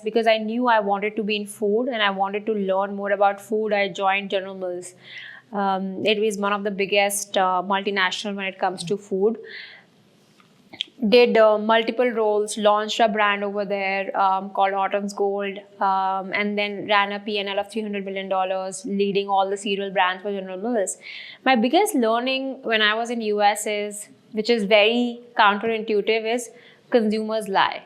because I knew I wanted to be in food and I wanted to learn more about food. I joined General Mills. It was one of the biggest multinational when it comes to food. Did multiple roles, launched a brand over there called Autumn's Gold, and then ran a P&L of $300 million, leading all the cereal brands for General Mills. My biggest learning when I was in US is, which is very counterintuitive, is consumers lie.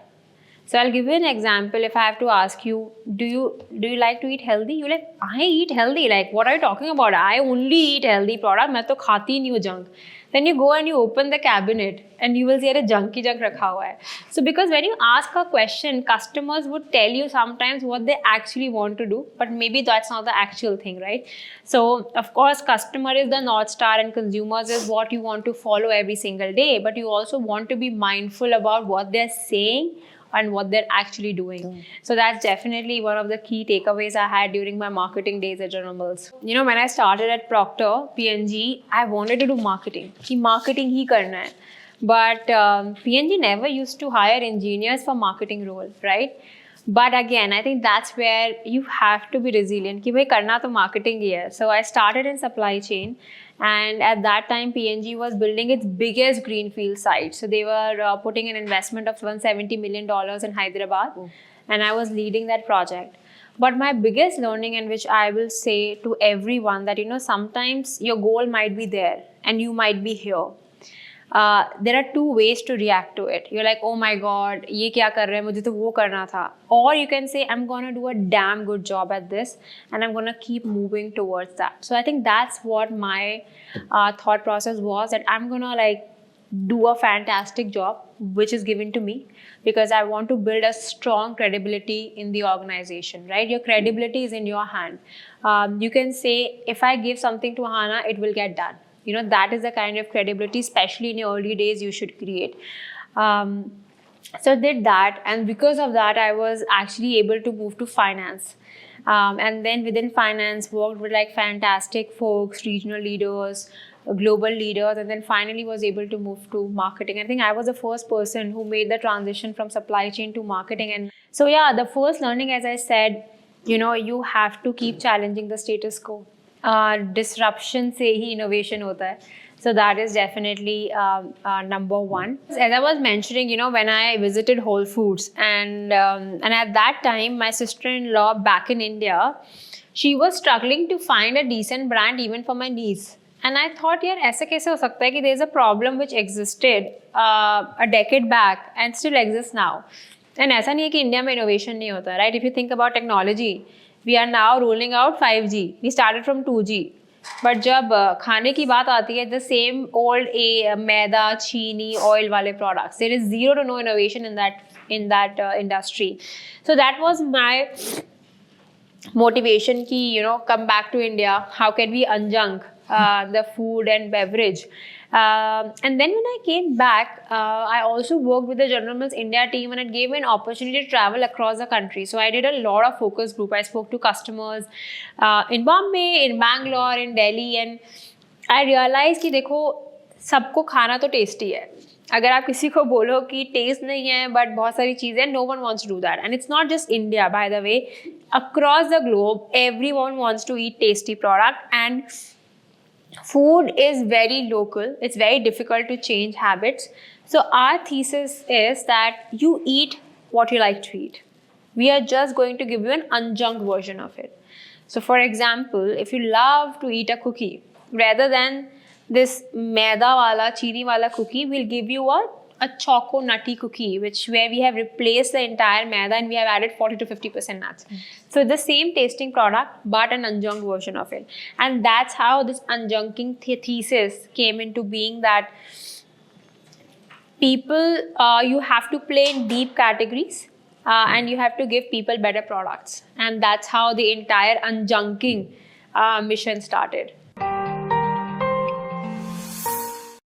So I'll give you an example. If I have to ask you, do you like to eat healthy? You're like, I eat healthy. Like, what are you talking about? I only eat healthy product. मैं तो खाती नहीं हूँ junk. Then you go and you open the cabinet and you will see a junk he junk रखा हुआ है. So because when you ask a question, customers would tell you sometimes what they actually want to do, but maybe that's not the actual thing, right? So of course, customer is the North Star and consumers is what you want to follow every single day, but you also want to be mindful about what they're saying and what they're actually doing. So that's definitely one of the key takeaways I had during my marketing days at General Mills. You know, when I started at Procter, P&G, I wanted to do marketing. कि marketing ही करना है. But P&G never used to hire engineers for marketing role, right? But again, I think that's where you have to be resilient. कि भाई करना तो marketing ही है. So I started in supply chain. And at that time, P&G was building its biggest greenfield site. So they were putting an investment of $170 million in Hyderabad. And I was leading that project. But my biggest learning, and which I will say to everyone, that, you know, sometimes your goal might be there and you might be here. There are two ways to react to it. You're like, oh my God, ये क्या कर रहे हैं, मुझे तो वो करना था. Or you can say, I'm gonna do a damn good job at this and I'm gonna keep moving towards that. So I think that's what my thought process was, that I'm gonna like do a fantastic job which is given to me, because I want to build a strong credibility in the organization, right? Your credibility is in your hand. You can say, if I give something to Ahana, it will get done. You know, that is the kind of credibility, especially in your early days, you should create. So did that, and because of that, I was actually able to move to finance. And then within finance, worked with like fantastic folks, regional leaders, global leaders, and then finally was able to move to marketing. I think I was the first person who made the transition from supply chain to marketing. And so yeah, the first learning, as I said, you know, you have to keep challenging the status quo. Disruption से ही innovation होता है. So that is definitely number one. As I was mentioning, you know, when I visited Whole Foods, and at that time, my sister-in-law back in India, she was struggling to find a decent brand even for my niece. And I thought, यार ऐसा कैसे हो सकता है कि there is a problem which existed a decade back and still exists now. And ऐसा नहीं है कि इंडिया में innovation नहीं होता, right? If you think about technology, we are now rolling out 5G. We started from 2G. But जब खाने की बात आती है, the same old मैदा, चीनी, oil वाले products. There is zero to no innovation in that industry. So that was my motivation ki, you know, come back to India. How can we unjunk the food and beverage? And then when I came back, I also worked with the General Mills India team, and it gave me an opportunity to travel across the country. So I did a lot of focus group. I spoke to customers in Bombay, in Bangalore, in Delhi, and I realized कि देखो सबको खाना तो tasty है. अगर आप किसी को बोलो कि टेस्ट नहीं है बट बहुत सारी चीज़ें, no one wants to do that. And it's not just India, by the way. Across the globe, everyone wants to eat tasty product, and food is very local. It's very difficult to change habits. So our thesis is that you eat what you like to eat. We are just going to give you an unjunk version of it. So for example, if you love to eat a cookie, rather than this maida wala, chini wala cookie, we'll give you a choco nutty cookie, where we have replaced the entire maida and we have added 40 to 50% nuts. So the same tasting product, but an unjunked version of it. And that's how this unjunking thesis came into being, that people, you have to play in deep categories and you have to give people better products. And that's how the entire unjunking mission started.